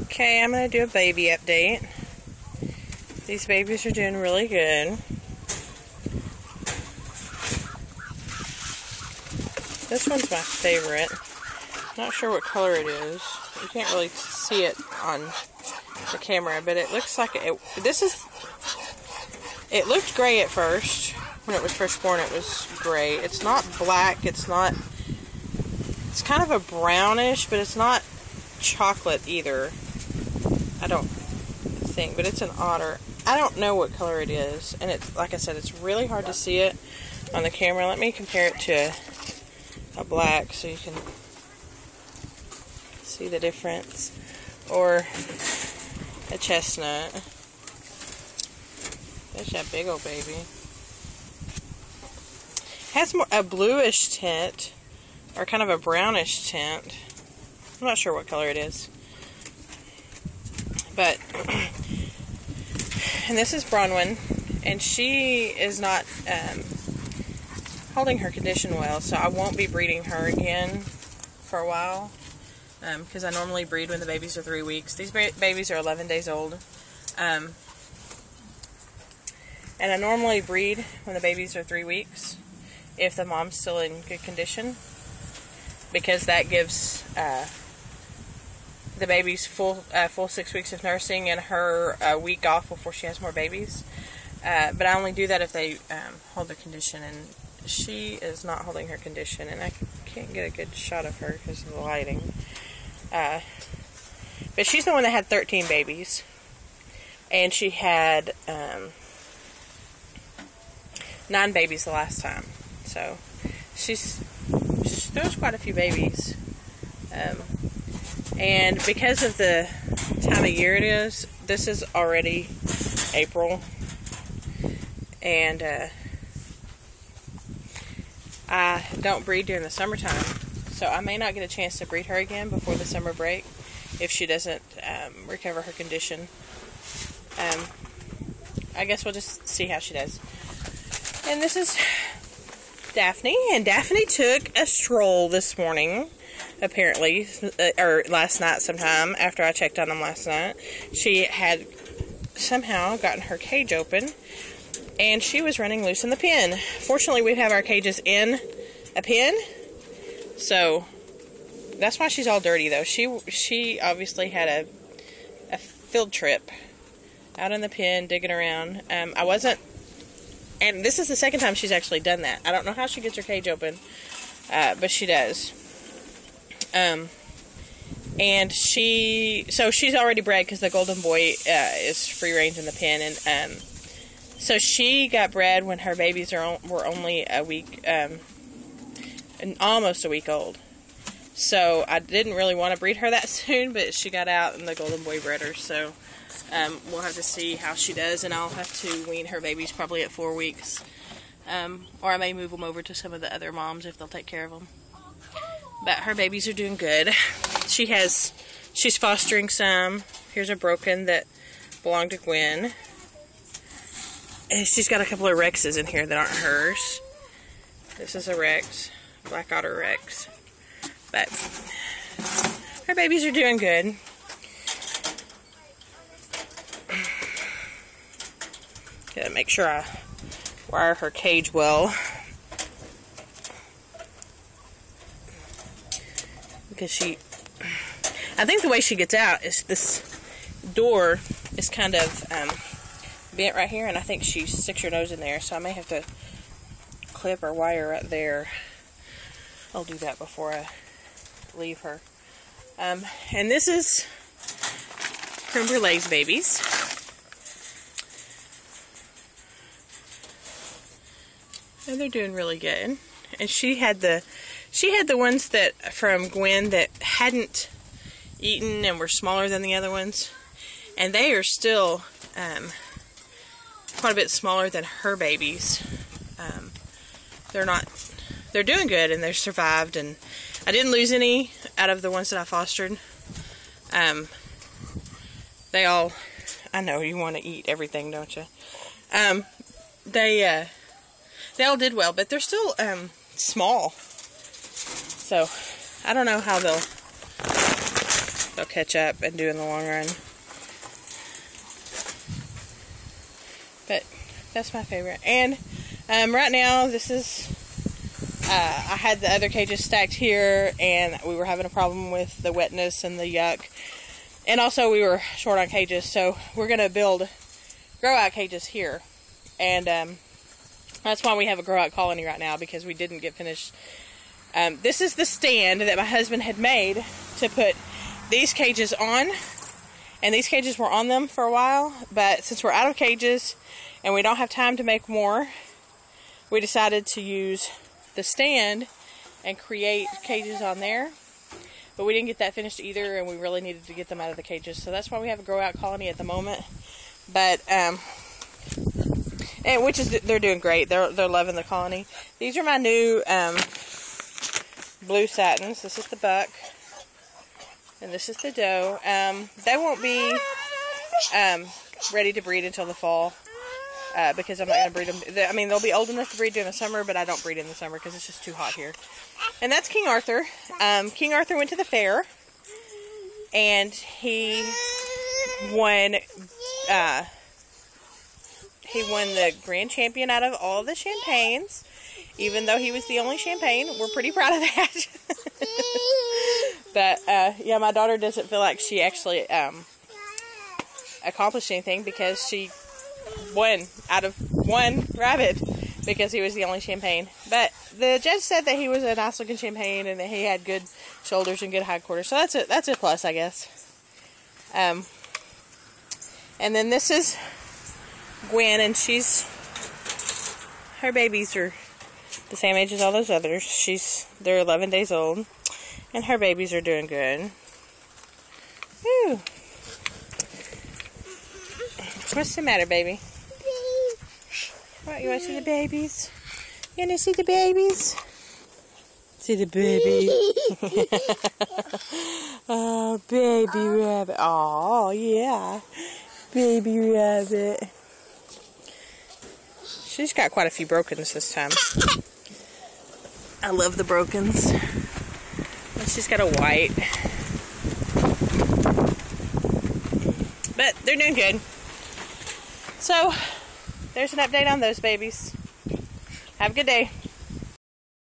Okay, I'm going to do a baby update. These babies are doing really good. This one's my favorite. Not sure what color it is. You can't really see it on the camera, but it looks like it looked gray at first. When it was first born, it was gray. It's not black. It's kind of a brownish, but it's not chocolate either. I don't think, but it's an otter. I don't know what color it is, and it's, like I said, it's really hard to see it on the camera. Let me compare it to a black so you can see the difference, or a chestnut. There's that big old baby. Has a bluish tint, or kind of a brownish tint. I'm not sure what color it is, but and this is Bronwyn, and she is not holding her condition well, so I won't be breeding her again for a while, because I normally breed when the babies are 3 weeks. These babies are 11 days old, and I normally breed when the babies are 3 weeks if the mom's still in good condition, because that gives the baby's full 6 weeks of nursing and her a week off before she has more babies. But I only do that if they hold the condition, and she is not holding her condition, and I can't get a good shot of her because of the lighting. But she's the one that had 13 babies, and she had 9 babies the last time. So there's quite a few babies. And because of the time of year it is, this is already April, and I don't breed during the summertime, so I may not get a chance to breed her again before the summer break if she doesn't recover her condition. I guess we'll just see how she does. And this is Daphne, and Daphne took a stroll this morning, apparently, or last night sometime, after I checked on them last night. She had somehow gotten her cage open, and she was running loose in the pen. Fortunately, we have our cages in a pen, so that's why she's all dirty, though. She obviously had a field trip out in the pen, digging around. And this is the second time she's actually done that. I don't know how she gets her cage open, but she does. And she's already bred because the golden boy is free range in the pen, and so she got bred when her babies were only a week, and almost a week old. So I didn't really want to breed her that soon, but she got out and the golden boy bred her. So we'll have to see how she does, and I'll have to wean her babies probably at 4 weeks, or I may move them over to some of the other moms if they'll take care of them. But her babies are doing good. She's fostering some. Here's a broken that belonged to Gwen. And she's got a couple of Rexes in here that aren't hers. This is a Rex, Black Otter Rex. But her babies are doing good. Gotta make sure I wire her cage well, because I think the way she gets out is this door is kind of bent right here, and I think she sticks her nose in there, so I may have to clip or wire right there. I'll do that before I leave her. And this is Creme Brulee's babies. And they're doing really good. And she had the ones that from Gwen that hadn't eaten and were smaller than the other ones, and they are still quite a bit smaller than her babies. They're doing good, and they've survived, and I didn't lose any out of the ones that I fostered. They all, I know you want to eat everything, don't you? They all did well, but they're still small. So I don't know how they'll they'll catch up and do in the long run. But that's my favorite. And right now, this is, I had the other cages stacked here, and we were having a problem with the wetness and the yuck. And also we were short on cages, so we're going to build grow out cages here. And that's why we have a grow out colony right now, because we didn't get finished. This is the stand that my husband had made to put these cages on. And these cages were on them for a while, but since we're out of cages and we don't have time to make more, we decided to use the stand and create cages on there. But we didn't get that finished either, and we really needed to get them out of the cages. So that's why we have a grow out colony at the moment. But and they're doing great. They're loving the colony. These are my new blue satins. This is the buck, and this is the doe. They won't be ready to breed until the fall, because I'm not going to breed them. I mean, they'll be old enough to breed during the summer, but I don't breed in the summer because it's just too hot here. And that's King Arthur. King Arthur went to the fair, and he won the grand champion out of all the champagnes, even though he was the only champagne. We're pretty proud of that. But yeah, my daughter doesn't feel like she actually accomplished anything, because she won out of one rabbit because he was the only champagne. But the judge said that he was a nice looking champagne and that he had good shoulders and good hindquarters, so that's a plus, I guess. And then this is Gwen, and her babies are the same age as all those others. They're 11 days old, and her babies are doing good. Woo. What's the matter, baby? What, you want to see the babies? You want to see the babies? See the baby. Oh, baby rabbit. Oh, yeah. Baby rabbit. She's got quite a few brokens this time. I love the brokens. And she's got a white. But they're doing good. So, there's an update on those babies. Have a good day.